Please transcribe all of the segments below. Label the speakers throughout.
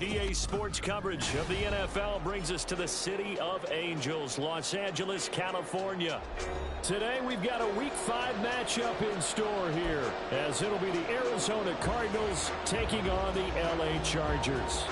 Speaker 1: EA Sports coverage of the NFL brings us to the City of Angels, Los Angeles, California. Today we've got a Week 5 matchup in store here, as it'll be the Arizona Cardinals taking on the LA Chargers.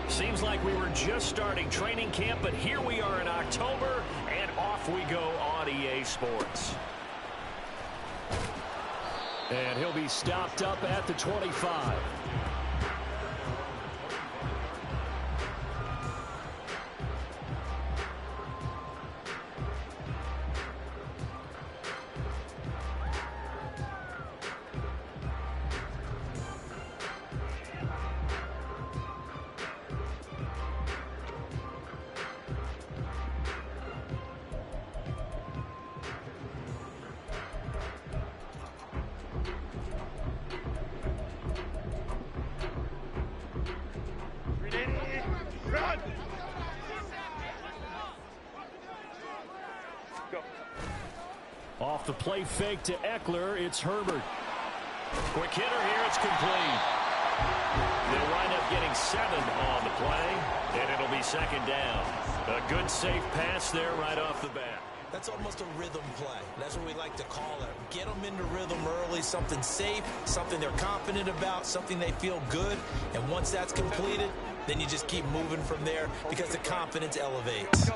Speaker 1: Seems like we were just starting training camp, but here we are in October, and off we go on EA Sports. And he'll be stopped up at the 25. Off the play fake to Eckler, it's Herbert. Quick hitter here, it's complete. They'll wind up getting 7 on the play, and it'll be second down. A good safe pass there right off the bat.
Speaker 2: That's almost a rhythm play. That's what we like to call it. Get them into rhythm early, something safe, something they're confident about, something they feel good. And once that's completed, then you just keep moving from there because the confidence elevates.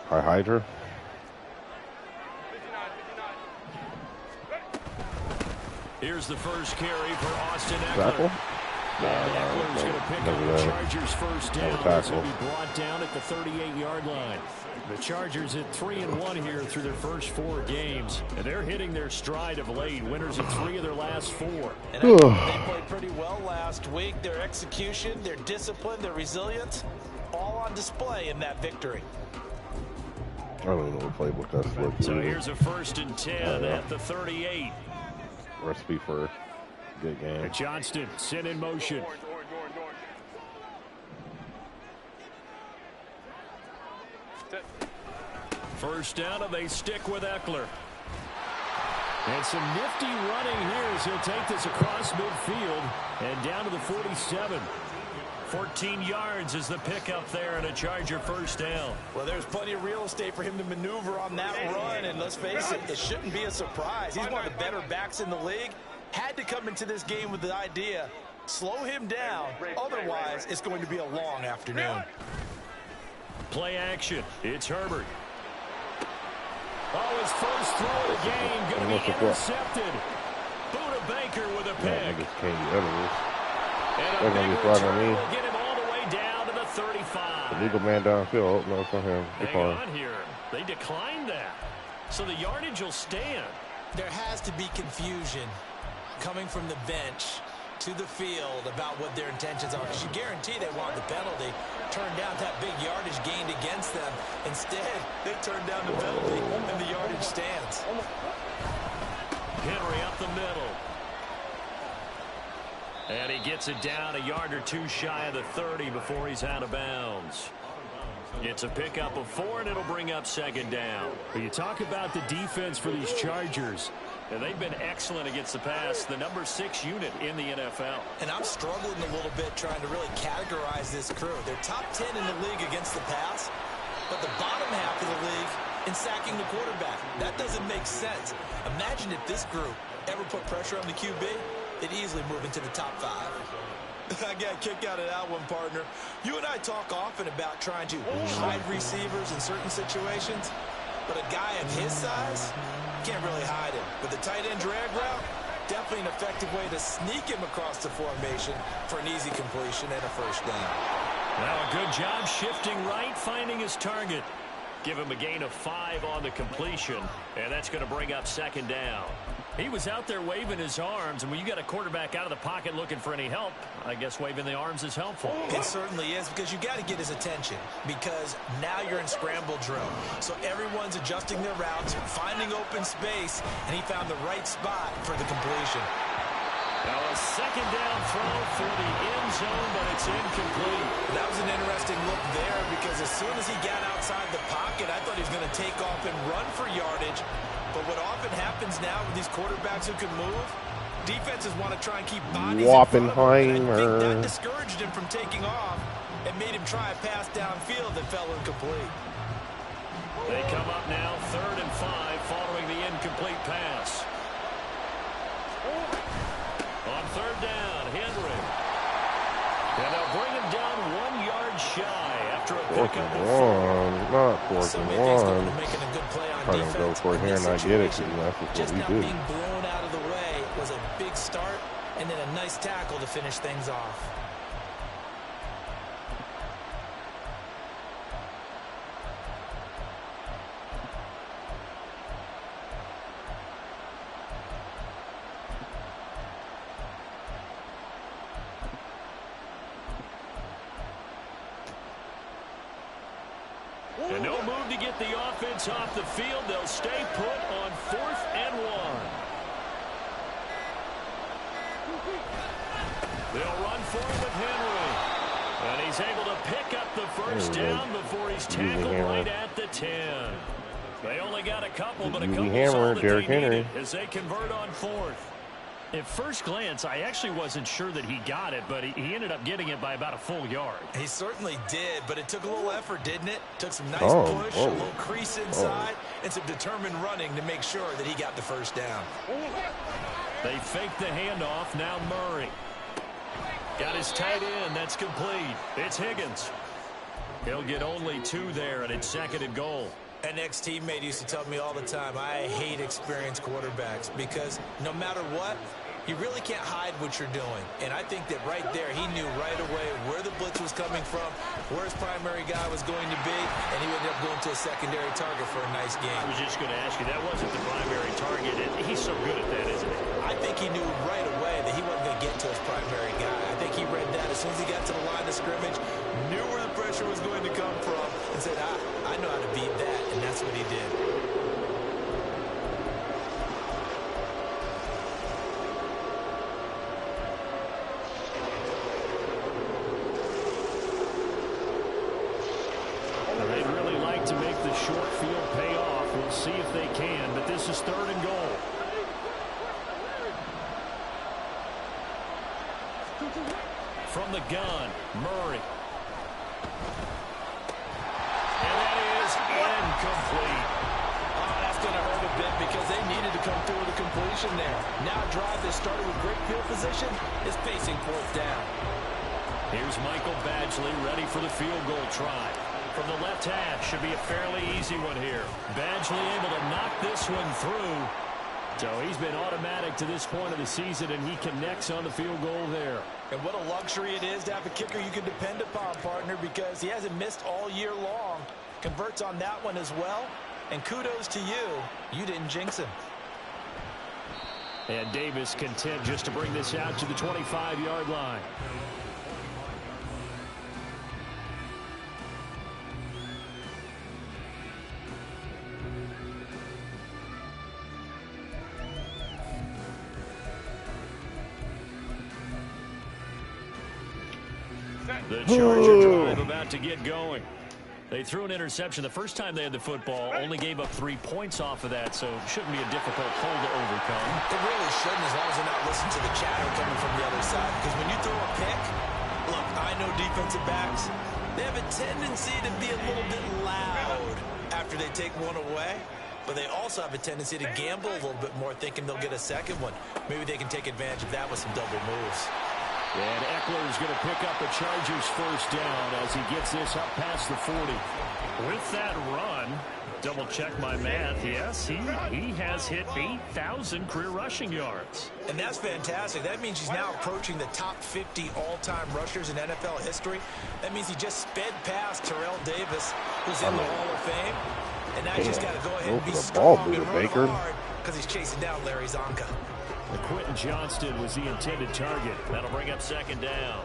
Speaker 3: Hi, Hydra.
Speaker 1: Here's the first carry for Austin Eckler. And Eckler's going to pick up the Chargers first down. This will be brought down at the 38-yard line. The Chargers at 3-1 here through their first 4 games. And they're hitting their stride of late. Winners of 3 of their last 4.
Speaker 2: And they played pretty well last week. Their execution, their discipline, their resilience, all on display in that victory.
Speaker 3: I don't even know what playbook that's looking.
Speaker 1: So here's a 1st and 10 at the 38.
Speaker 3: Recipe for a good game.
Speaker 1: Johnston sent in motion. First down, and they stick with Eckler. And some nifty running here as he'll take this across midfield and down to the 47. 14 yards is the pickup there and a Charger first down.
Speaker 2: Well, there's plenty of real estate for him to maneuver on that run, and let's face it, it shouldn't be a surprise. He's one of the better backs in the league. Had to come into this game with the idea, slow him down, otherwise it's going to be a long afternoon.
Speaker 1: Play action, it's Herbert. Oh, his first throw of the game going to be intercepted. Buda Baker with a pick. And a big return will get him all the way down to the 35.
Speaker 3: The legal man downfield. Oh, no, it's not him.
Speaker 1: Hang on here. They declined that. So the yardage will stand.
Speaker 2: There has to be confusion coming from the bench to the field about what their intentions are, because you guarantee they want the penalty. Turn down that big yardage gained against them. Instead, they turn down the penalty, and the yardage stands.
Speaker 1: Henry up the middle. And he gets it down a yard or 2 shy of the 30 before he's out of bounds. It's a pickup of 4, and it'll bring up second down. But you talk about the defense for these Chargers. And they've been excellent against the pass, the number 6 unit in the NFL.
Speaker 2: And I'm struggling a little bit trying to really categorize this crew. They're top 10 in the league against the pass, but the bottom half of the league in sacking the quarterback. That doesn't make sense. Imagine if this group ever put pressure on the QB, they'd easily move into the top 5. I got a kick out of that one, partner. You and I talk often about trying to hide receivers in certain situations, but a guy of his size, can't really hide him. But the tight end drag route, definitely an effective way to sneak him across the formation for an easy completion and a first down.
Speaker 1: Now a good job shifting right, finding his target. Give him a gain of 5 on the completion, and that's going to bring up second down. He was out there waving his arms, and when you got a quarterback out of the pocket looking for any help, I guess waving the arms is helpful.
Speaker 2: It certainly is, because you got to get his attention, because now you're in scramble drill. So everyone's adjusting their routes, finding open space, and he found the right spot for the completion.
Speaker 1: Now a second down throw for the end zone, but it's incomplete.
Speaker 2: That was an interesting look there, because as soon as he got outside the pocket, I thought he was going to take off and run for yardage. But what often happens now with these quarterbacks who can move, defenses want to try and keep bodies in front of him. And I think that discouraged him from taking off and made him try a pass downfield that fell incomplete.
Speaker 1: They come up now 3rd and 5 following the incomplete pass. On 3rd down, Henry. And they'll bring him down 1 yard shy after a pickup of 4.
Speaker 3: Not 4th and 1.
Speaker 2: Making a good play on
Speaker 3: Probably
Speaker 2: defense.
Speaker 3: go for it here and I get it, because that's what
Speaker 2: Just
Speaker 3: we
Speaker 2: not
Speaker 3: do.
Speaker 2: being blown out of the way was a big start, and then a nice tackle to finish things off.
Speaker 1: And no move to get the offense off the field. They'll stay put on 4th and 1. They'll run forward with Henry. And he's able to pick up the first down before he's tackled right at the 10. They only got a couple, but a couple all that they needed as they convert on 4th. At first glance, I actually wasn't sure that he got it, but he ended up getting it by about a full yard.
Speaker 2: He certainly did, but it took a little effort, didn't it? Took some nice push, a little crease inside, and some determined running to make sure that he got the first down.
Speaker 1: They fake the handoff. Now Murray. Got his tight end. That's complete. It's Higgins. He'll get only 2 there, and it's 2nd and goal.
Speaker 2: An ex-teammate used to tell me all the time, I hate experienced quarterbacks, because no matter what, you really can't hide what you're doing. And I think that right there, he knew right away where the blitz was coming from, where his primary guy was going to be, and he ended up going to a secondary target for a nice game.
Speaker 1: I was just going to ask you, that wasn't the primary target. He's so good at that, isn't he?
Speaker 2: I think he knew right away that he wasn't going to get to his primary guy. I think he read that as soon as he got to the line of scrimmage, knew where the pressure was going to come from, and said, I know how to beat that, and that's what he did.
Speaker 1: They'd really like to make the short field pay off. We'll see if they can, but this is 3rd and goal. From the gun, Murray. And that is incomplete.
Speaker 2: Oh, that's going to hurt a bit, because they needed to come through with a completion there. Now a drive that started with great field position is facing 4th down.
Speaker 1: Here's Michael Badgley ready for the field goal try. From the left hash, should be a fairly easy one here. Badgley able to knock this one through. So he's been automatic to this point of the season, and he connects on the field goal there.
Speaker 2: And what a luxury it is to have a kicker you can depend upon, partner, because he hasn't missed all year long. Converts on that one as well. And kudos to you. You didn't jinx him.
Speaker 1: And Davis content just to bring this out to the 25-yard line. The Charger drive about to get going. They threw an interception the first time they had the football, only gave up 3 points off of that, so it shouldn't be a difficult hole to overcome.
Speaker 2: It really shouldn't, as long as they're not listening to the chatter coming from the other side. Because when you throw a pick, look, I know defensive backs, they have a tendency to be a little bit loud after they take one away. But they also have a tendency to gamble a little bit more, thinking they'll get a second one. Maybe they can take advantage of that with some double moves.
Speaker 1: And Eckler's going to pick up the Chargers' first down as he gets this up past the 40. With that run, Double check my math. Yes, he has hit 8,000 career rushing yards.
Speaker 2: And that's fantastic. That means he's now approaching the top 50 all-time rushers in NFL history. That means he just sped past Terrell Davis, who's in the Hall of Fame. And now he's just got to go ahead and be strong and run hard because he's chasing down Larry Zonka.
Speaker 1: Quentin Johnston was the intended target. That'll bring up second down.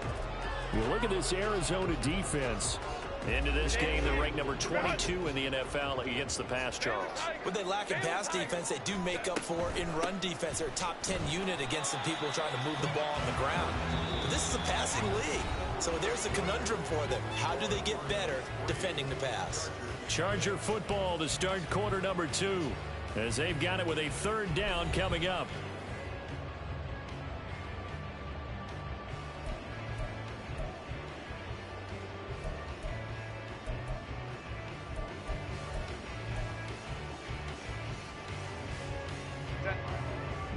Speaker 1: You look at this Arizona defense. Into this game, they're ranked number 22 in the NFL against the pass, Charles.
Speaker 2: What they lack in pass defense, they do make up for in run defense. They're a top 10 unit against the people trying to move the ball on the ground. But this is a passing league, so there's a conundrum for them. How do they get better defending the pass?
Speaker 1: Charger football to start quarter number 2, as they've got it with a third down coming up.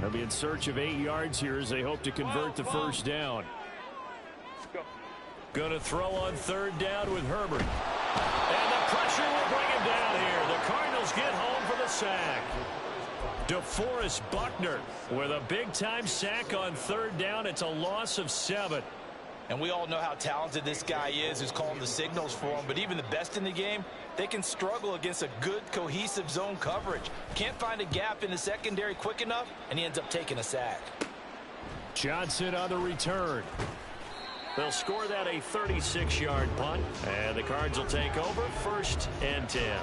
Speaker 1: They'll be in search of 8 yards here as they hope to convert the first down. Going to throw on third down with Herbert. And the pressure will bring him down here. The Cardinals get home for the sack. DeForest Buckner with a big-time sack on third down. It's a loss of 7.
Speaker 2: And we all know how talented this guy is who's calling the signals for him. But even the best in the game, they can struggle against a good, cohesive zone coverage. Can't find a gap in the secondary quick enough, and he ends up taking a sack.
Speaker 1: Johnson on the return. They'll score that a 36-yard punt. And the Cards will take over 1st and 10.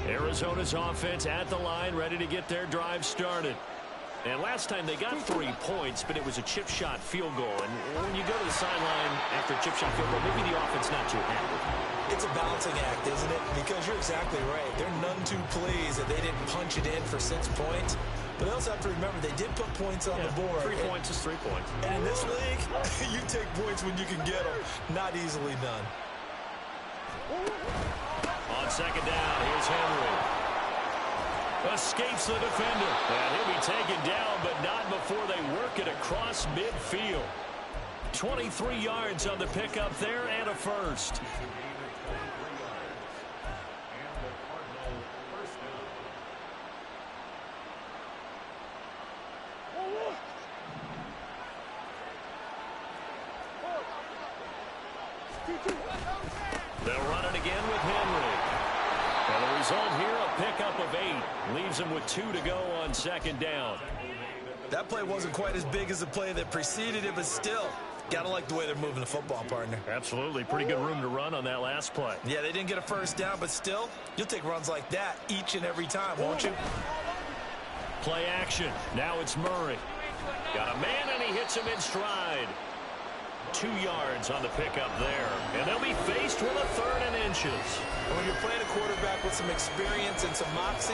Speaker 1: Arizona's offense at the line, ready to get their drive started. And last time they got 3 points, but it was a chip shot field goal. And when you go to the sideline after a chip shot field goal, maybe the offense not too happy.
Speaker 2: It's a balancing act, isn't it? Because you're exactly right. They're none too pleased that they didn't punch it in for 6 points. But they also have to remember they did put points on the board.
Speaker 1: 3 points is 3 points.
Speaker 2: And in this league, you take points when you can get them. Not easily done.
Speaker 1: On second down, here's Henry. Escapes the defender. And he'll be taken down, but not before they work it across midfield. 23 yards on the pickup there and a first. They'll run it again with Henry. And the result here, a pickup of 8. Leaves them with 2 to go on second down.
Speaker 2: That play wasn't quite as big as the play that preceded it, but still, got to like the way they're moving the football, partner.
Speaker 1: Absolutely. Pretty good room to run on that last play.
Speaker 2: Yeah, they didn't get a first down, but still, you'll take runs like that each and every time, won't you?
Speaker 1: Play action. Now it's Murray. Got a man, and he hits him in stride. 2 yards on the pickup there. And they'll be faced with a 3rd and inches.
Speaker 2: When you're playing a quarterback with some experience and some moxie,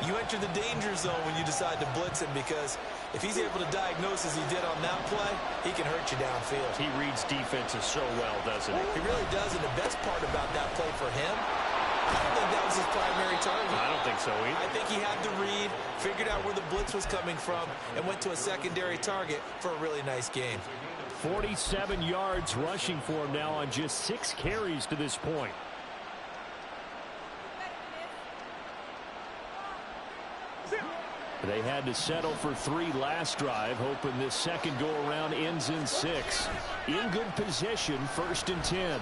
Speaker 2: you enter the danger zone when you decide to blitz him, because if he's able to diagnose as he did on that play, he can hurt you downfield.
Speaker 1: He reads defenses so well, doesn't he?
Speaker 2: He really does, and the best part about that play for him, I don't think that was his primary target.
Speaker 1: I don't think so either.
Speaker 2: I think he had the read, figured out where the blitz was coming from, and went to a secondary target for a really nice game.
Speaker 1: 47 yards rushing for him now on just 6 carries to this point. They had to settle for 3 last drive, hoping this second go-around ends in 6. In good position, 1st and 10.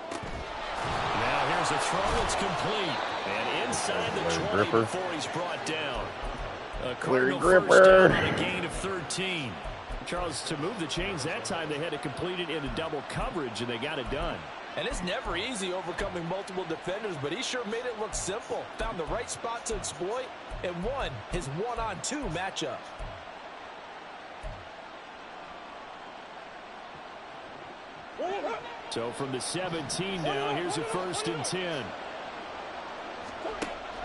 Speaker 1: Now here's a throw that's complete. And inside the 20 before he's brought down. A Cardinal first down on a gain of 13. Charles, to move the chains that time, they had to complete it into double coverage, and they got it done.
Speaker 2: And it's never easy overcoming multiple defenders, but he sure made it look simple. Found the right spot to exploit and won his 1-on-2 matchup.
Speaker 1: So from the 17 now, here's a 1st and 10.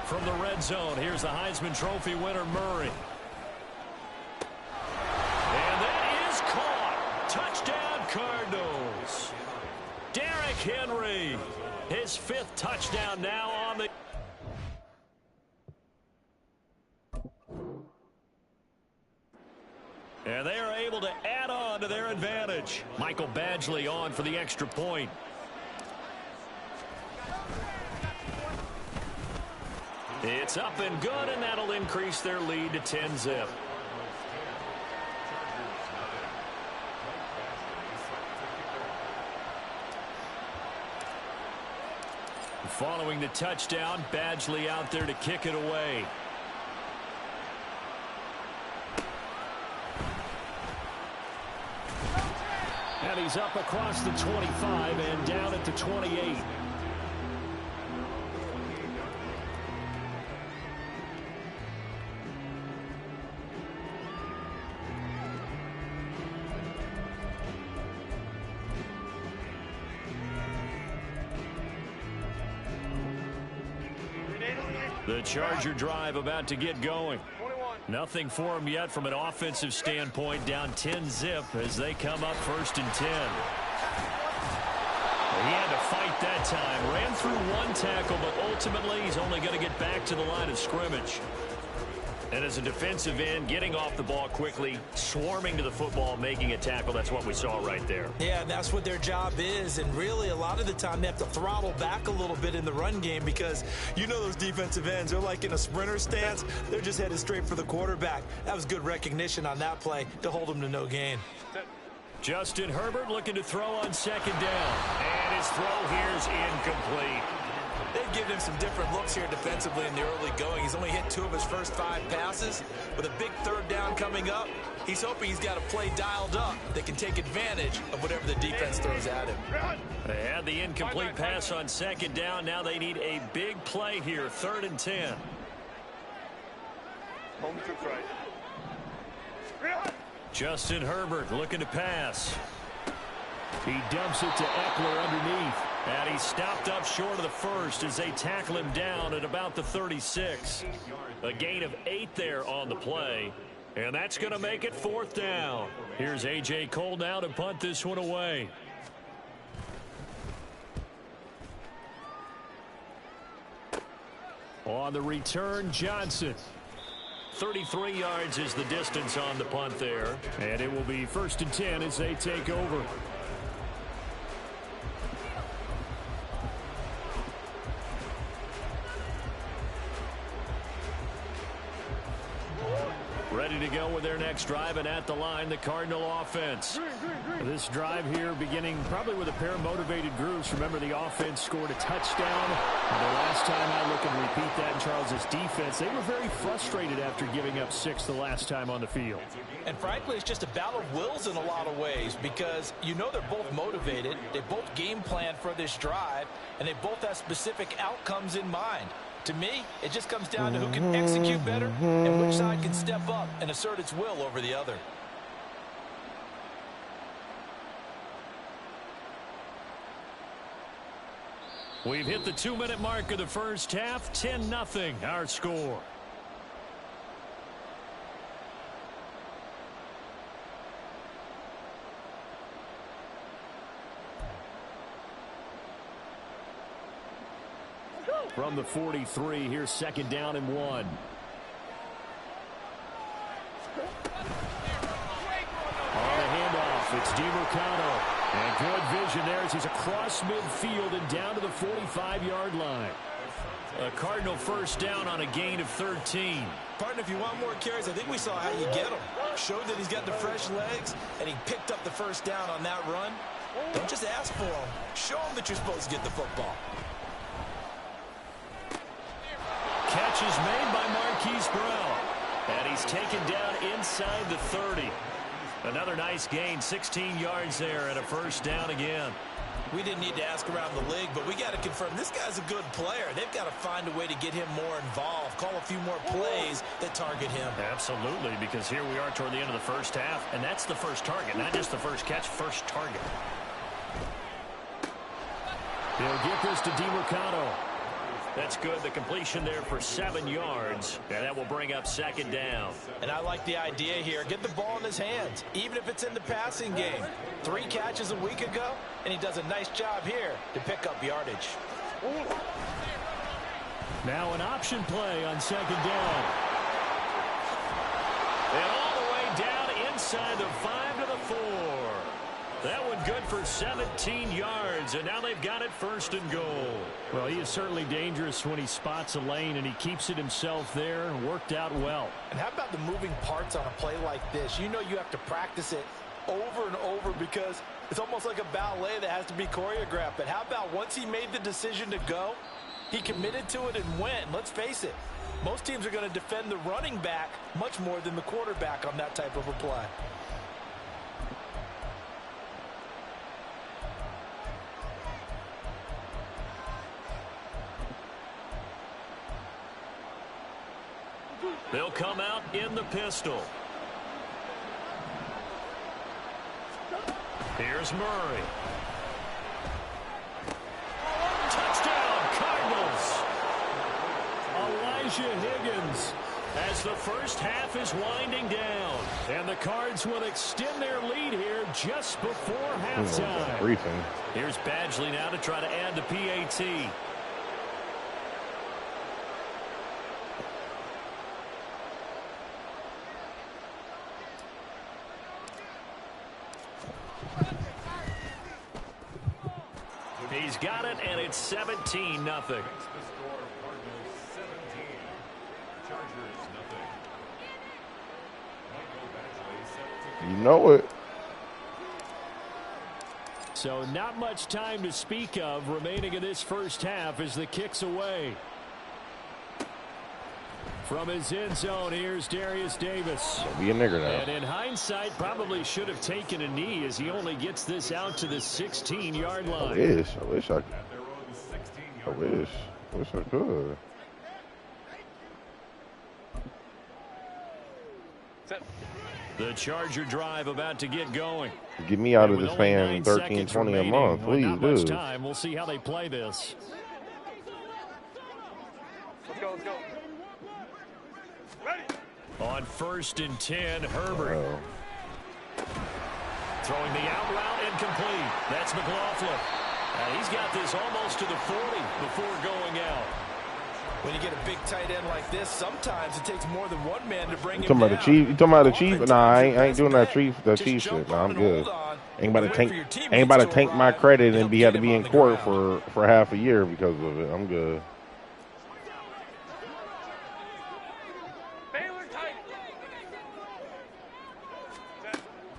Speaker 1: From the red zone, here's the Heisman Trophy winner, Murray. And that is caught. Touchdown, Cardinals. Derrick Henry, his 5th touchdown now. able to add on to their advantage. Michael Badgley on for the extra point. It's up and good, and that'll increase their lead to 10-zip. Following the touchdown, Badgley out there to kick it away. And he's up across the 25 and down at the 28. The Charger drive about to get going. Nothing for them yet from an offensive standpoint, down 10-zip as they come up 1st and 10. He had to fight that time. Ran through one tackle, but ultimately he's only going to get back to the line of scrimmage. And as a defensive end, getting off the ball quickly, swarming to the football, making a tackle, that's what we saw right there.
Speaker 2: Yeah, and that's what their job is. And really, a lot of the time, they have to throttle back a little bit in the run game because you know those defensive ends, they're like in a sprinter stance. They're just headed straight for the quarterback. That was good recognition on that play to hold them to no gain.
Speaker 1: Justin Herbert looking to throw on 2nd down. And his throw here is incomplete.
Speaker 2: They've given him some different looks here defensively in the early going. He's only hit 2 of his first 5 passes. With a big 3rd down coming up, he's hoping he's got a play dialed up that can take advantage of whatever the defense throws at him.
Speaker 1: They had the incomplete pass on 2nd down. Now they need a big play here, 3rd and 10. Justin Herbert looking to pass. He dumps it to Eckler underneath. And he's stopped up short of the first as they tackle him down at about the 36. A gain of 8 there on the play. And that's going to make it 4th down. Here's A.J. Cole now to punt this one away. On the return, Johnson. 33 yards is the distance on the punt there. And it will be 1st and 10 as they take over. Ready to go with their next drive, and at the line, the Cardinal offense. This drive here beginning probably with a pair of motivated groups. Remember, the offense scored a touchdown. And the last time I look and repeat that in Charles's defense, they were very frustrated after giving up 6 the last time on the field.
Speaker 2: And frankly, it's just a battle of wills in a lot of ways because you know they're both motivated. They both game plan for this drive, and they both have specific outcomes in mind. To me, it just comes down to who can execute better and which side can step up and assert its will over the other.
Speaker 1: We've hit the 2-minute mark of the first half. 10-0 our score. From the 43, here's 2nd down and 1. On the handoff, it's DeMarcano. And good vision there as he's across midfield and down to the 45-yard line. A Cardinal 1st down on a gain of 13.
Speaker 2: Partner, if you want more carries, I think we saw how you get him. Showed that he's got the fresh legs, and he picked up the 1st down on that run. Don't just ask for him. Show him that you're supposed to get the football.
Speaker 1: Catch is made by Marquise Brown. And he's taken down inside the 30. Another nice gain, 16 yards there, and a 1st down again.
Speaker 2: We didn't need to ask around the league, but we got to confirm this guy's a good player. They've got to find a way to get him more involved, call a few more plays that target him.
Speaker 1: Absolutely, because here we are toward the end of the first half, and that's the first target, not just the first catch, first target. He'll get this to DeMarcano. That's good. The completion there for 7 yards, and that will bring up 2nd down.
Speaker 2: And I like the idea here. Get the ball in his hands, even if it's in the passing game. 3 catches a week ago, and he does a nice job here to pick up yardage.
Speaker 1: Now an option play on 2nd down. And all the way down inside the 5 to the 4. That one good for 17 yards, and now they've got it 1st and goal. Well, he is certainly dangerous when he spots a lane, and he keeps it himself there. Worked out well.
Speaker 2: And how about the moving parts on a play like this? You know you have to practice it over and over because it's almost like a ballet that has to be choreographed. But how about once he made the decision to go, he committed to it and went. Let's face it, most teams are going to defend the running back much more than the quarterback on that type of a play.
Speaker 1: They'll come out in the pistol. Here's Murray. Touchdown, Cardinals. Elijah Higgins as the first half is winding down. And the Cards will extend their lead here just before halftime. Here's Badgley now to try to add the PAT. He's got it, and it's 17-0.
Speaker 3: You know it.
Speaker 1: So not much time to speak of remaining in this first half as the kick's away. From his end zone, here's Darius Davis.
Speaker 3: Don't be a nigger now.
Speaker 1: And in hindsight, probably should have taken a knee as he only gets this out to the 16-yard line.
Speaker 3: I wish I could.
Speaker 1: The Charger drive about to get going.
Speaker 3: Get me out of this fan $13.20 a month, please,
Speaker 1: not much
Speaker 3: dude.
Speaker 1: time. We'll see how they play this.
Speaker 4: Let's go.
Speaker 1: On 1st and 10, Herbert. Throwing the out route incomplete. That's McLaughlin. He's got this almost to the 40 before going out.
Speaker 2: When you get a big tight end like this, sometimes it takes more than one man to bring him
Speaker 3: You
Speaker 2: down.
Speaker 3: talking about the Chief? Nah, I ain't doing that Chief shit. Nah, I'm good. Ain't about to tank my credit and have to be in court for half a year because of it. I'm good.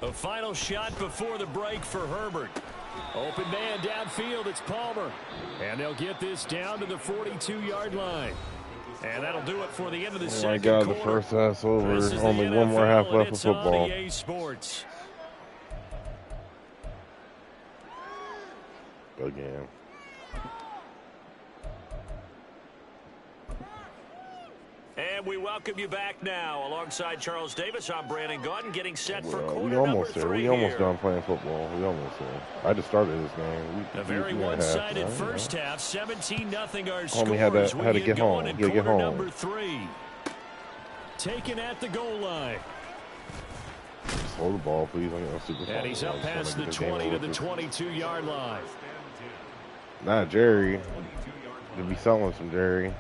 Speaker 1: A final shot before the break for Herbert. Open man downfield, it's Palmer. And they'll get this down to the 42-yard line. And that'll do it for the end of the second quarter.
Speaker 3: Oh my God, the first half's over. Only one more half left of football.
Speaker 1: EA Sports.
Speaker 3: Again.
Speaker 1: And we welcome you back now. Alongside Charles Davis, I'm Brandon Gaudin getting set for quarter
Speaker 3: We almost there. We almost
Speaker 1: here.
Speaker 3: done playing football. We almost there. I just started this game.
Speaker 1: A very one-sided first half. 17-0 our scores.
Speaker 3: Homie had to get home.
Speaker 1: In
Speaker 3: Get home.
Speaker 1: Number 3. Taken at the goal line.
Speaker 3: Just hold the ball, please.
Speaker 1: And he's up past the 20 to the 22-yard line.
Speaker 3: Not Jerry. They'll be selling some Jerry.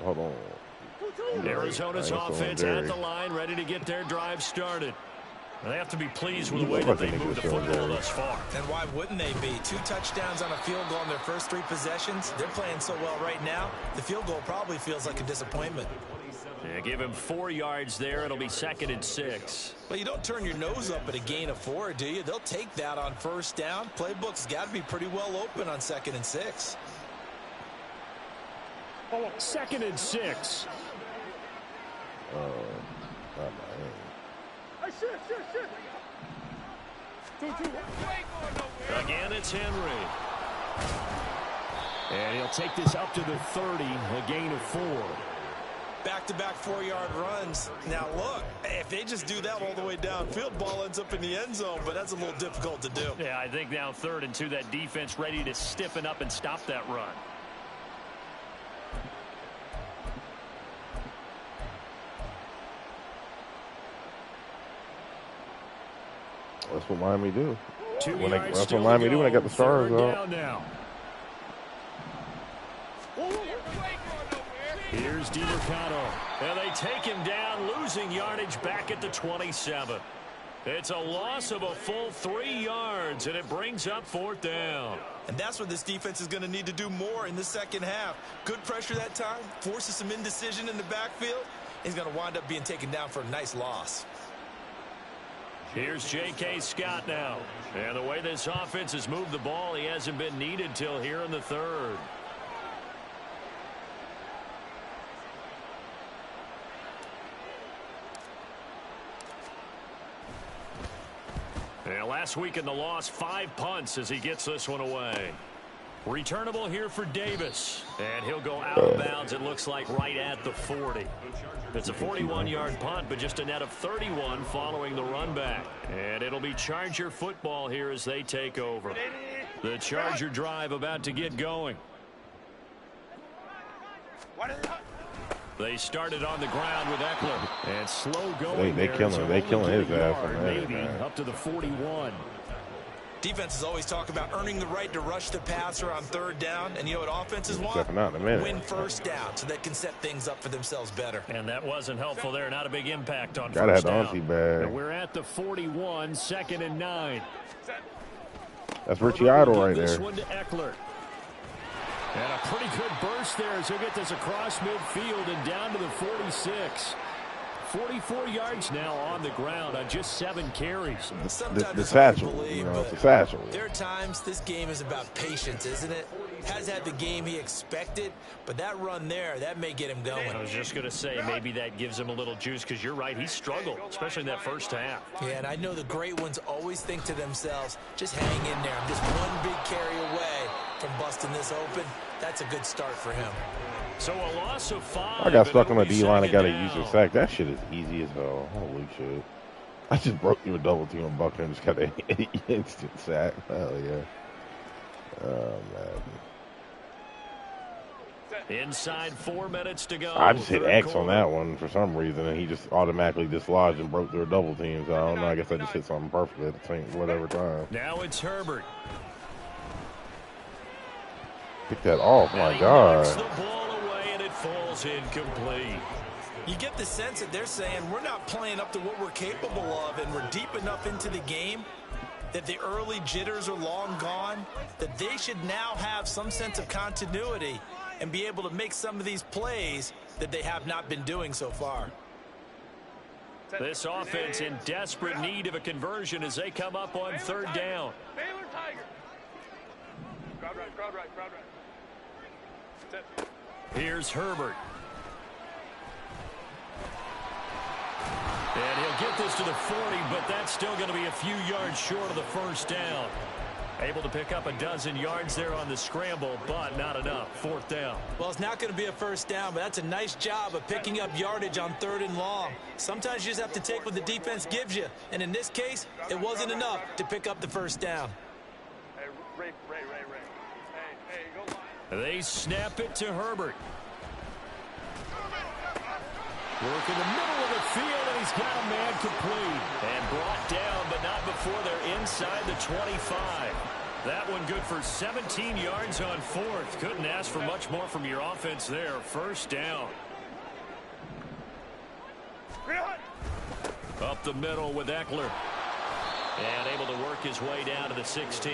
Speaker 3: Hold on.
Speaker 1: Arizona's offense at the line, ready to get their drive started. They have to be pleased with the way that they moved the football thus far.
Speaker 2: And why wouldn't they be? 2 touchdowns on a field goal in their first 3 possessions. They're playing so well right now, the field goal probably feels like a disappointment.
Speaker 1: Yeah, give him 4 yards there. It'll be 2nd and 6.
Speaker 2: But you don't turn your nose up at a gain of 4, do you? They'll take that on first down. Playbook's got to be pretty well open on 2nd and 6.
Speaker 1: 2nd and 6. Again, it's Henry. And he'll take this up to the 30, a gain of 4.
Speaker 2: Back-to-back 4-yard runs. Now, look, if they just do that all the way downfield, ball ends up in the end zone, but that's a little difficult to do.
Speaker 1: Yeah, I think now 3rd and 2, that defense ready to stiffen up and stop that run.
Speaker 3: That's what Miami do.
Speaker 1: 2
Speaker 3: That's
Speaker 1: yards
Speaker 3: what
Speaker 1: still
Speaker 3: Miami
Speaker 1: to
Speaker 3: do when they got the stars
Speaker 1: Third
Speaker 3: out.
Speaker 1: down now. Here's DiMercado. And they take him down, losing yardage back at the 27. It's a loss of a full 3 yards, and it brings up 4th down.
Speaker 2: And that's what this defense is going to need to do more in the second half. Good pressure that time, forces some indecision in the backfield. He's going to wind up being taken down for a nice loss.
Speaker 1: Here's J.K. Scott now. And the way this offense has moved the ball, he hasn't been needed till here in the 3rd. And last week in the loss, 5 punts as he gets this one away. Returnable here for Davis. And he'll go out of bounds, it looks like, right at the 40. It's a 41-yard punt, but just a net of 31 following the run back. And it'll be Charger football here as they take over. The Charger drive about to get going. They started on the ground with Eckler. And slow going.
Speaker 3: They killing his ass on that,
Speaker 1: maybe up to the 41.
Speaker 2: Defenses always talk about earning the right to rush the passer on 3rd down. And you know what offenses want? Win 1st down so they can set things up for themselves better.
Speaker 1: And that wasn't helpful there. Not a big impact on
Speaker 3: Gotta
Speaker 1: 1st
Speaker 3: have
Speaker 1: down.
Speaker 3: the bag.
Speaker 1: And we're at the 41, 2nd and 9.
Speaker 3: That's Richie Idle right there.
Speaker 1: This one to Eckler. And a pretty good burst there as he'll get this across midfield and down to the 46. 44 yards now on the ground on just 7 carries.
Speaker 2: Sometimes
Speaker 3: the satchel, it's a satchel.
Speaker 2: There are times this game is about patience, isn't it? Has had the game he expected, but that run there, that may get him going.
Speaker 1: I was just going to say, maybe that gives him a little juice because you're right, he struggled, especially in that first half.
Speaker 2: Yeah, and I know the great ones always think to themselves, just hang in there. I'm just one big carry away from busting this open. That's a good start for him.
Speaker 1: So a loss of 5.
Speaker 3: I got stuck on the D-line and got a user sack. That shit is easy as hell. Holy shit. I just broke through a double team on Buckner and just got an instant sack. Hell yeah. Oh, man.
Speaker 1: Inside 4 minutes to go.
Speaker 3: I just hit X on that one for some reason, and he just automatically dislodged and broke through a double team. So I don't know. I guess I just hit something perfectly at the same whatever time.
Speaker 1: Now it's Herbert.
Speaker 3: Pick that off. My God.
Speaker 1: The ball away and it falls incomplete.
Speaker 2: You get the sense that they're saying we're not playing up to what we're capable of, and we're deep enough into the game that the early jitters are long gone, that they should now have some sense of continuity and be able to make some of these plays that they have not been doing so far.
Speaker 1: This offense in desperate need of a conversion as they come up on 3rd down.
Speaker 4: Baylor Tiger. Crowd right, crowd right, crowd right.
Speaker 1: Here's Herbert. And he'll get this to the 40, but that's still going to be a few yards short of the 1st down. Able to pick up a dozen yards there on the scramble, but not enough. 4th down.
Speaker 2: Well, it's not going to be a 1st down, but that's a nice job of picking up yardage on 3rd and long. Sometimes you just have to take what the defense gives you, and in this case, it wasn't enough to pick up the 1st down.
Speaker 4: Hey, Ray. Hey, go line.
Speaker 1: They snap it to Herbert. Work in the middle of the field, and he's got a man complete. And brought down, but not before they're inside the 25. That one good for 17 yards on 4th. Couldn't ask for much more from your offense there. 1st down. Up the middle with Eckler. And able to work his way down to the 16.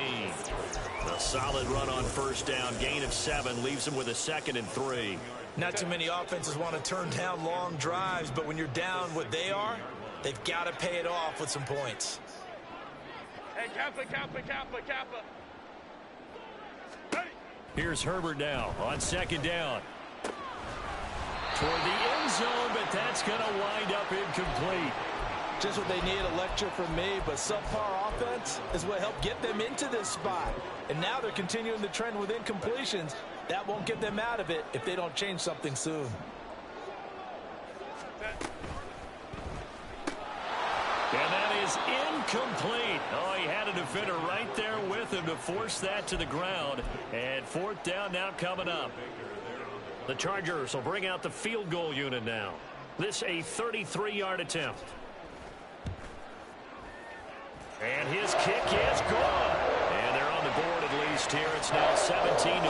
Speaker 1: A solid run on 1st down. Gain of 7 leaves him with a 2nd and 3.
Speaker 2: Not too many offenses want to turn down long drives, but when you're down what they are, they've got to pay it off with some points.
Speaker 4: Hey, Kappa. Hey.
Speaker 1: Here's Herbert now on 2nd down. Toward the end zone, but that's going to wind up incomplete.
Speaker 2: Just what they need, a lecture from me, but subpar offense is what helped get them into this spot. And now they're continuing the trend with incompletions. That won't get them out of it if they don't change something soon.
Speaker 1: And that is incomplete. Oh, he had a defender right there with him to force that to the ground. And 4th down now coming up. The Chargers will bring out the field goal unit now. This a 33-yard attempt. And his kick is gone. And they're on the board at least here. It's now 17-3.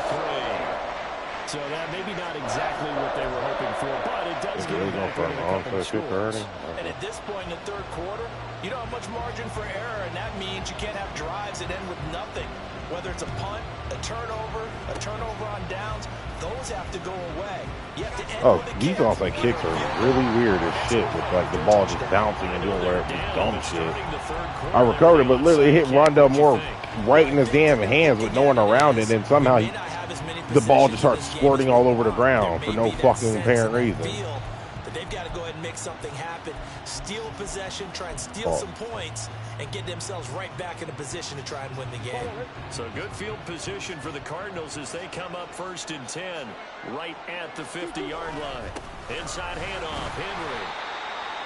Speaker 1: So that maybe not exactly what they were hoping for, but it does give them back a couple of scores.
Speaker 2: And at this point in the third quarter, you don't have much margin for error, and that means you can't have drives that end with nothing. Whether it's a punt, a turnover on downs, those have to go away. You have to end with a
Speaker 3: these offside kicks are really weird as shit with like the ball just bouncing and doing whatever dumb shit. I recovered it, but literally hit Rondell Moore right in his damn hands with no one around it, and somehow the ball just starts squirting all over the ground for no fucking apparent reason.
Speaker 2: But they've got to go ahead and make something happen. Steal possession, try and steal some points, and get themselves right back in a position to try and win the game.
Speaker 1: So good field position for the Cardinals as they come up 1st and 10, right at the 50-yard line. Inside handoff, Henry.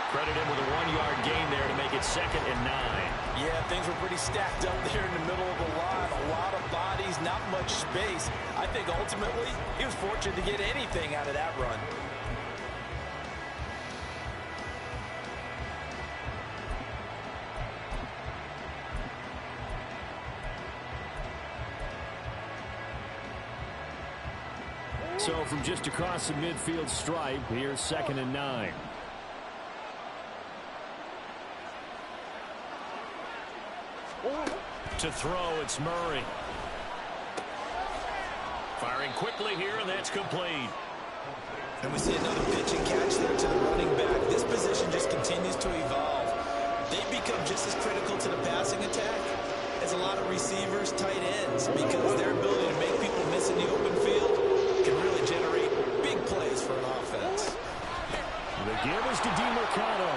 Speaker 1: Credit him with a 1-yard gain there to make it 2nd and 9.
Speaker 2: Yeah, things were pretty stacked up there in the middle of the line. A lot of bodies, not much space. I think ultimately he was fortunate to get anything out of that run.
Speaker 1: So from just across the midfield stripe, here's 2nd and 9. To throw, it's Murray. Firing quickly here, and that's complete.
Speaker 2: And we see another pitch and catch there to the running back. This position just continues to evolve. They become just as critical to the passing attack as a lot of receivers, tight ends, because their ability to make people miss in the open field can really generate big plays for an offense.
Speaker 1: The give is to DeMercado.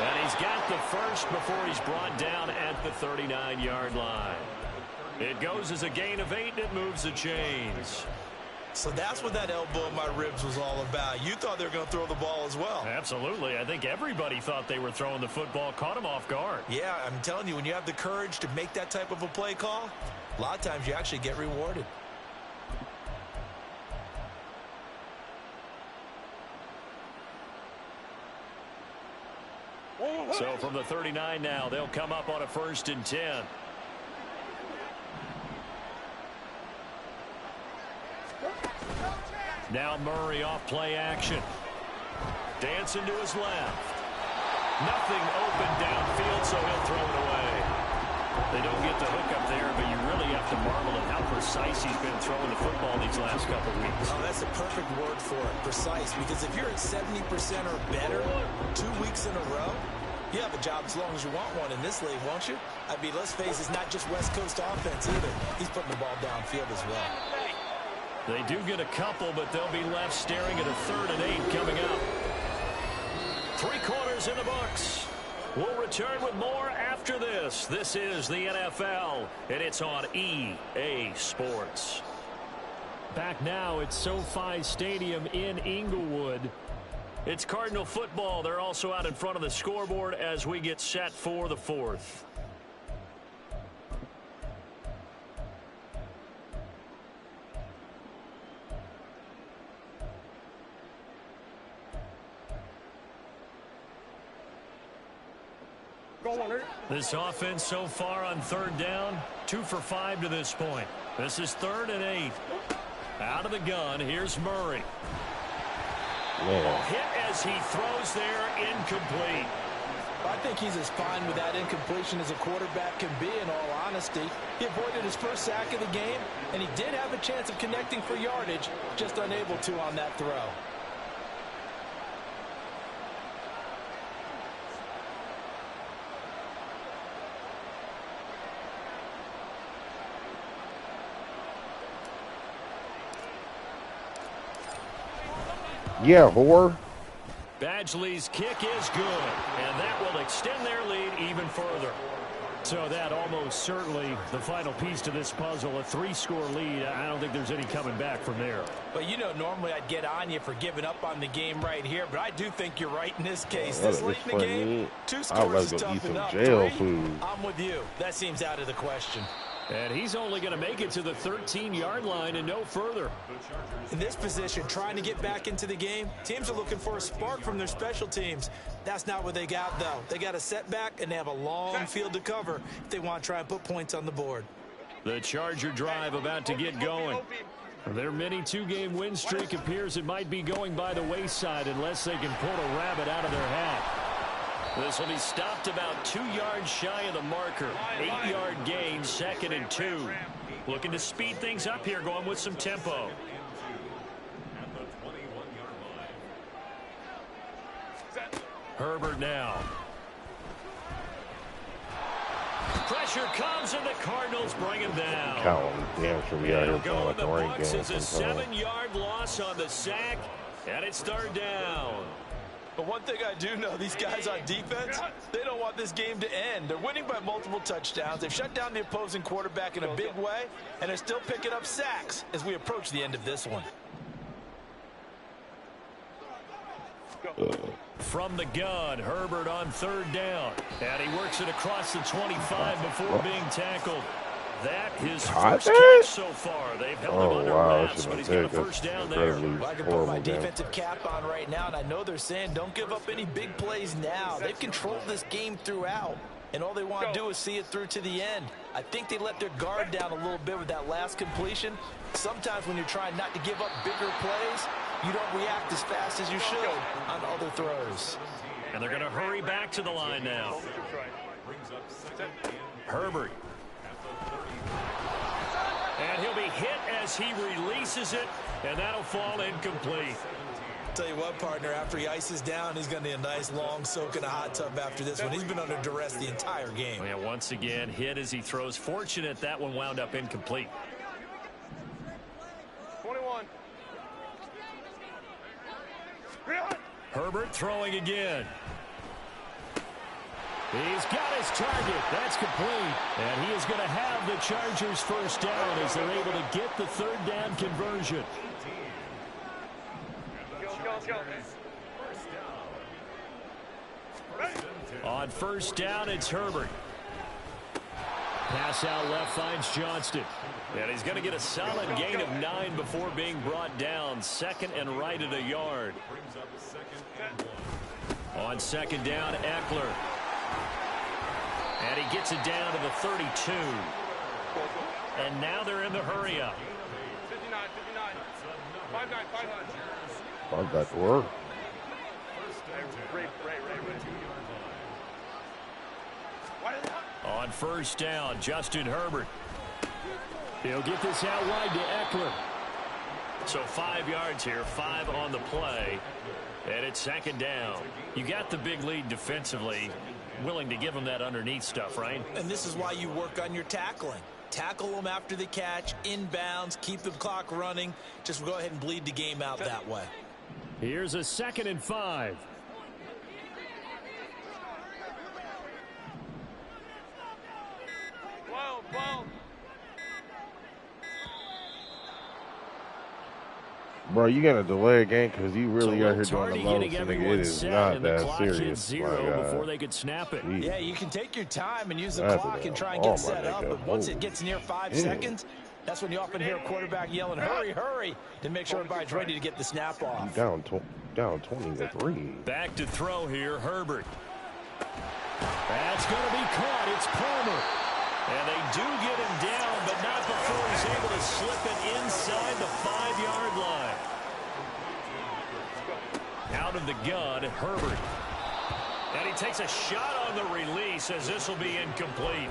Speaker 1: And he's got the first before he's brought down at the 39-yard line. It goes as a gain of 8, and it moves the chains.
Speaker 2: So that's what that elbow in my ribs was all about. You thought they were going to throw the ball as well.
Speaker 1: Absolutely. I think everybody thought they were throwing the football, caught him off guard.
Speaker 2: Yeah, I'm telling you, when you have the courage to make that type of a play call, a lot of times you actually get rewarded.
Speaker 1: So from the 39 now, they'll come up on a 1st and 10. Now Murray off play action. Dancing to his left. Nothing open downfield, so he'll throw it away. They don't get the hook up there, but you really have to marvel at how precise he's been throwing the football these last couple weeks.
Speaker 2: Oh, that's the perfect word for it, precise, because if you're at 70% or better 2 weeks in a row, you have a job as long as you want one in this league, won't you? I mean, let's face it, it's not just West Coast offense either. He's putting the ball downfield as well.
Speaker 1: They do get a couple, but they'll be left staring at a 3rd and 8 coming up. 3 quarters in the books. We'll return with more after this. This is the NFL, and it's on EA Sports. Back now at SoFi Stadium in Inglewood. It's Cardinal football. They're also out in front of the scoreboard as we get set for the 4th. This offense so far on 3rd down, 2 for 5 to this point. This is 3rd and 8. Out of the gun, here's Murray. Hit as he throws there, incomplete.
Speaker 2: I think he's as fine with that incompletion as a quarterback can be, in all honesty. He avoided his first sack of the game, and he did have a chance of connecting for yardage, just unable to on that throw.
Speaker 3: Yeah, whore.
Speaker 1: Badgley's kick is good, and that will extend their lead even further. So that almost certainly the final piece to this puzzle, a 3-score lead. I don't think there's any coming back from there.
Speaker 2: But, you know, normally I'd get on you for giving up on the game right here, but I do think you're right in this case. This late in the game, 2 scores is tough enough. 3, I'm with you. That seems out of the question.
Speaker 1: And he's only going to make it to the 13-yard line and no further.
Speaker 2: In this position, trying to get back into the game, teams are looking for a spark from their special teams. That's not what they got, though. They got a setback, and they have a long field to cover if they want to try and put points on the board.
Speaker 1: The Charger drive about to get going. Their mini two-game win streak appears it might be going by the wayside unless they can pull a rabbit out of their hat. This will be stopped about 2 yards shy of the marker. 8-yard gain, 2nd and 2. Looking to speed things up here, going with some tempo. Herbert now. Pressure comes, and the Cardinals bring him down.
Speaker 3: Callum, damn sure we out here
Speaker 1: Go
Speaker 3: like
Speaker 1: the
Speaker 3: the rain
Speaker 1: Bucs
Speaker 3: game.
Speaker 1: as a 7-yard loss on the sack, and it's 3rd down.
Speaker 2: But one thing I do know, these guys on defense, they don't want this game to end. They're winning by multiple touchdowns. They've shut down the opposing quarterback in a big way, and they're still picking up sacks as we approach the end of this one.
Speaker 1: From the gun, Herbert on 3rd down. And he works it across the 25 before being tackled. That is first catch so far. They've held him under wraps, but he's got a first down there.
Speaker 2: Well, I can put my defensive cap on right now, and I know they're saying don't give up any big plays now. They've controlled this game throughout, and all they want to do is see it through to the end. I think they let their guard down a little bit with that last completion. Sometimes when you're trying not to give up bigger plays, you don't react as fast as you should on other throws.
Speaker 1: And they're going to hurry back to the line now. Herbert. And he'll be hit as he releases it, and that'll fall incomplete.
Speaker 2: Tell you what, partner, after he ices down, he's going to need a nice long soak in a hot tub after this one. He's been under duress the entire game.
Speaker 1: Yeah, once again, hit as he throws. Fortunate that one wound up incomplete.
Speaker 4: 21.
Speaker 1: Herbert throwing again. He's got his target. That's complete. And he is going to have the Chargers first down as they're able to get the 3rd down conversion. On first down, it's Herbert. Pass out left finds Johnston. And he's going to get a solid gain of 9 before being brought down. 2nd and right at a yard. On 2nd down, Eckler. And he gets it down to the 32. And now they're in the hurry-up.
Speaker 4: 59, 59. 59, 59.
Speaker 3: Bug that to work.
Speaker 1: On first down, Justin Herbert. He'll get this out wide to Eckler. So 5 yards here, 5 on the play. And it's 2nd down. You got the big lead defensively. Willing to give them that underneath stuff, right?
Speaker 2: And this is why you work on your tackling. Tackle them after the catch, inbounds, keep the clock running. Just go ahead and bleed the game out that way.
Speaker 1: Here's a 2nd and 5.
Speaker 4: Whoa.
Speaker 3: Bro, you got to delay a game because you really
Speaker 1: So
Speaker 3: out here doing the most. Nigga, it is not that serious.
Speaker 1: Zero before they could snap it.
Speaker 2: Yeah, you can take your time and use the clock and try and get set up. But once it gets near 5 seconds, that's when you often hear a quarterback yelling, hurry, hurry, to make sure everybody's ready to get the snap off.
Speaker 3: Down 20-3.
Speaker 1: Back to throw here, Herbert. That's going to be caught. It's Palmer. And they do get him down, but not before he's able to slip it inside the 5-yard line. Out of the gun, Herbert. And he takes a shot on the release as this will be incomplete.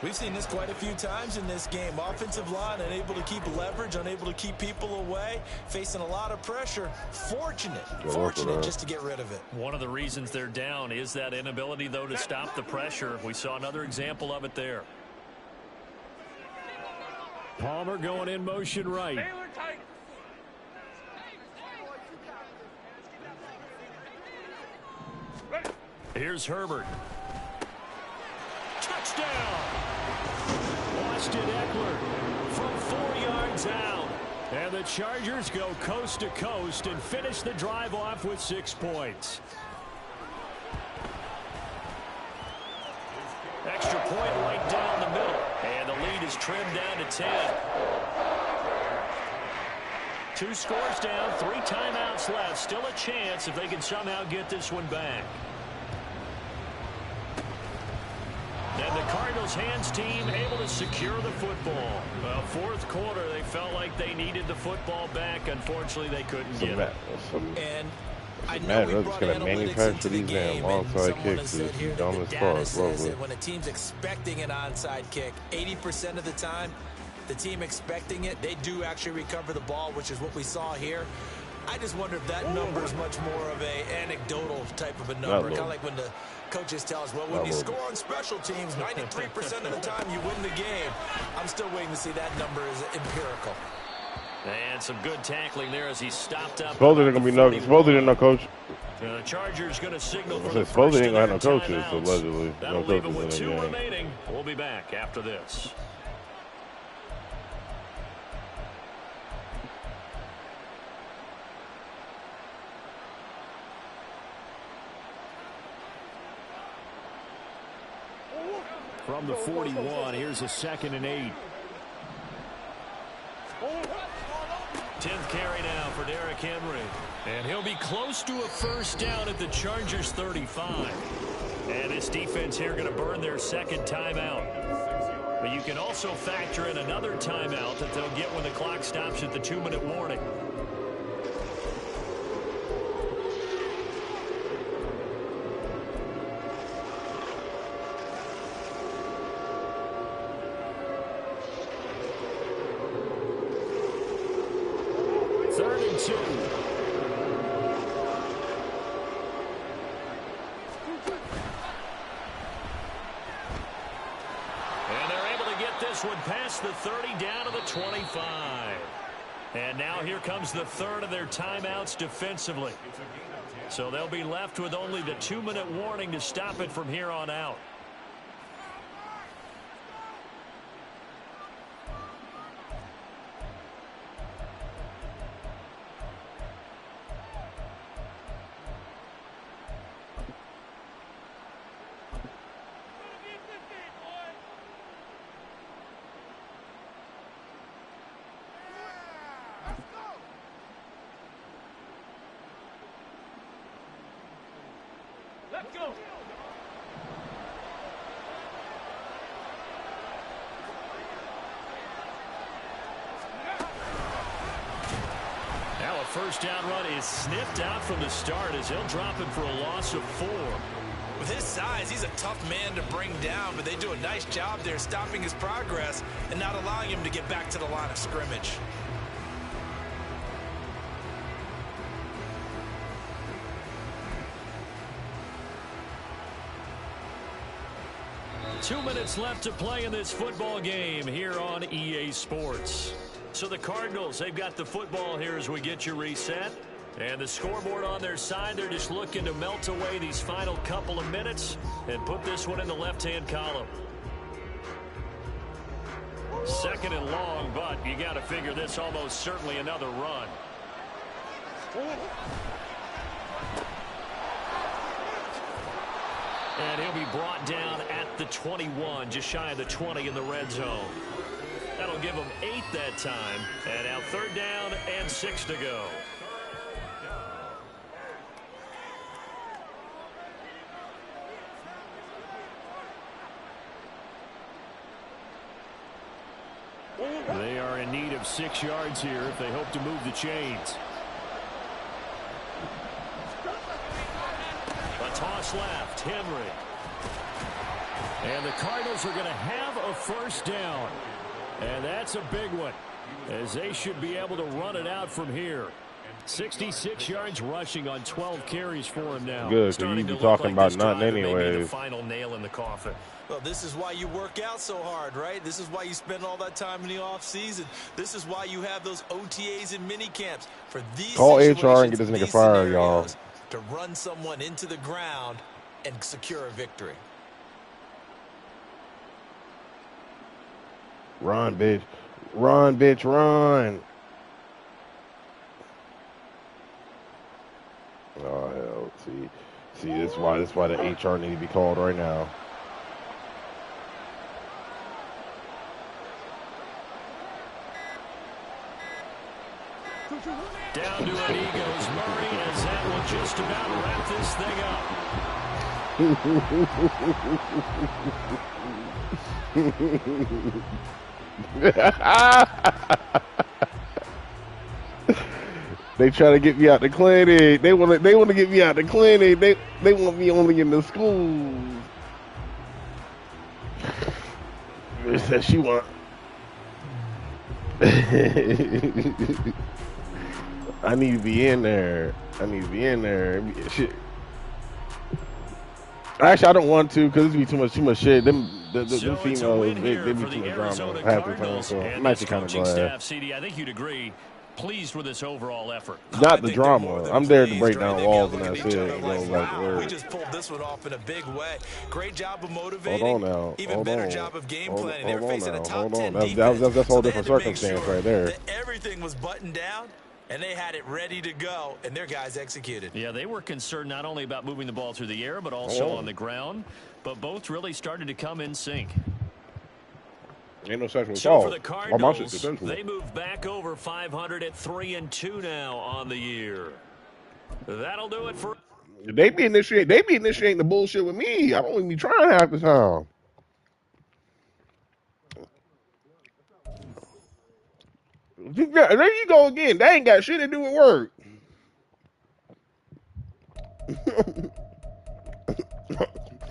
Speaker 2: We've seen this quite a few times in this game. Offensive line unable to keep leverage, unable to keep people away, facing a lot of pressure. Fortunate just to get rid of it.
Speaker 1: One of the reasons they're down is that inability, though, to stop the pressure. We saw another example of it there. Palmer going in motion right. Here's Herbert. Touchdown! Austin Eckler from 4 yards out. And the Chargers go coast to coast and finish the drive off with 6 points. Extra point right down the middle. And the lead is trimmed down to 10. 2 scores down, 3 timeouts left. Still a chance if they can somehow get this one back. Now And the Cardinals hands team able to secure the football. Fourth quarter, they felt like they needed the football back. Unfortunately, they couldn't get it.
Speaker 2: And I know
Speaker 3: man,
Speaker 2: we
Speaker 3: really
Speaker 2: brought
Speaker 3: gonna
Speaker 2: analytics
Speaker 3: manufacture
Speaker 2: into the
Speaker 3: these damn
Speaker 2: game, and
Speaker 3: onside
Speaker 2: someone has
Speaker 3: kicks
Speaker 2: said
Speaker 3: is
Speaker 2: here
Speaker 3: dumb
Speaker 2: that
Speaker 3: as
Speaker 2: the
Speaker 3: fuck,
Speaker 2: data says
Speaker 3: lovely.
Speaker 2: that when a team's expecting an onside kick, 80% of the time, the team expecting it, they do actually recover the ball, which is what we saw here. I just wonder if that number is much more of a anecdotal type of a number, kind of like when the coaches tell us, well, when you score on special teams, 93% of the time you win the game. I'm still waiting to see that number is empirical.
Speaker 1: And some good tackling there as he stopped up.
Speaker 3: Supposedly they're gonna be no. Supposedly they're no coach.
Speaker 1: The Chargers going to signal for
Speaker 3: I
Speaker 1: the
Speaker 3: said, supposedly
Speaker 1: first
Speaker 3: they
Speaker 1: of
Speaker 3: ain't
Speaker 1: their
Speaker 3: gonna have no coaches.
Speaker 1: timeouts.
Speaker 3: Allegedly,
Speaker 1: That'll
Speaker 3: no
Speaker 1: leave them with
Speaker 3: coaches in
Speaker 1: 2
Speaker 3: the game.
Speaker 1: remaining. We'll be back after this. From the 41, here's a 2nd and 8. 10th carry now for Derrick Henry. And he'll be close to a first down at the Chargers 35. And this defense here going to burn their 2nd timeout. But you can also factor in another timeout that they'll get when the clock stops at the 2-minute warning. One past the 30 down to the 25. And now here comes the 3rd of their timeouts defensively. So they'll be left with only the 2-minute warning to stop it from here on out.
Speaker 4: Let's go.
Speaker 1: Now a first down run is sniffed out from the start as he'll drop it for a loss of 4.
Speaker 2: With his size, he's a tough man to bring down, but they do a nice job there stopping his progress and not allowing him to get back to the line of scrimmage.
Speaker 1: Two minutes left to play in this football game here on EA Sports. So the Cardinals, they've got the football here as we get you reset. And the scoreboard on their side, they're just looking to melt away these final couple of minutes and put this one in the left-hand column. 2nd and long, but you got to figure this almost certainly another run. And he'll be brought down at the 21, just shy of the 20 in the red zone. That'll give them 8 that time. And now 3rd down and 6 to go. They are in need of 6 yards here if they hope to move the chains. A toss left, Henry. And the Cardinals are going to have a first down. And that's a big one, as they should be able to run it out from here. 66 yards rushing on 12 carries for him now.
Speaker 3: Good, so you be talking about nothing anyways.
Speaker 1: The final nail in the coffin.
Speaker 2: Well, this is why you work out so hard, right? This is why you spend all that time in the offseason. This is why you have those OTAs and mini camps. For these
Speaker 3: call HR and get this nigga fired, y'all.
Speaker 2: To run someone into the ground and secure a victory.
Speaker 3: Run, bitch. Run, bitch, run. Oh, hell. See, this is why the HR need to be called right now.
Speaker 1: Down to an Eagles Murray, as that will just about wrap this thing up.
Speaker 3: They try to get me out the clinic. They want to get me out the clinic. They want me only in the schools. They said she want. I need to be in there. Shit. Actually, I don't want to because it'd be too much shit. Them females, they be too much drama half the time. So I'm actually kind of glad.
Speaker 1: Staff, CD, I think you'd agree. Pleased with this overall effort.
Speaker 3: Not the drama. I'm there to break down walls and that's it.
Speaker 2: We just pulled this one off in a big way. Great job of motivating.
Speaker 3: Hold on now.
Speaker 2: Even better job of game planning. They were facing a top 10
Speaker 3: defense. That's a whole different circumstance right there.
Speaker 2: Everything was buttoned down, and they had it ready to go, and their guys executed.
Speaker 1: Yeah, they were concerned not only about moving the ball through the air, but also on the ground. But both really started to come in sync.
Speaker 3: Ain't no sexual
Speaker 1: So
Speaker 3: assault.
Speaker 1: for the Cardinals, they move back over 500 at 3-2 now on the year. That'll do it for.
Speaker 3: They be initiating the bullshit with me. I don't even be trying half the time. There you go again. They ain't got shit to do with work.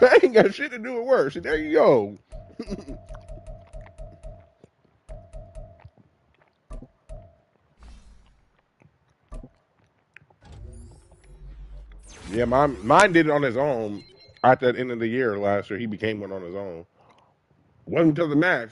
Speaker 3: They ain't got shit to do with work. So there you go. Yeah, mine did it on his own. At the end of the year last year, he became one on his own. Wasn't until the match.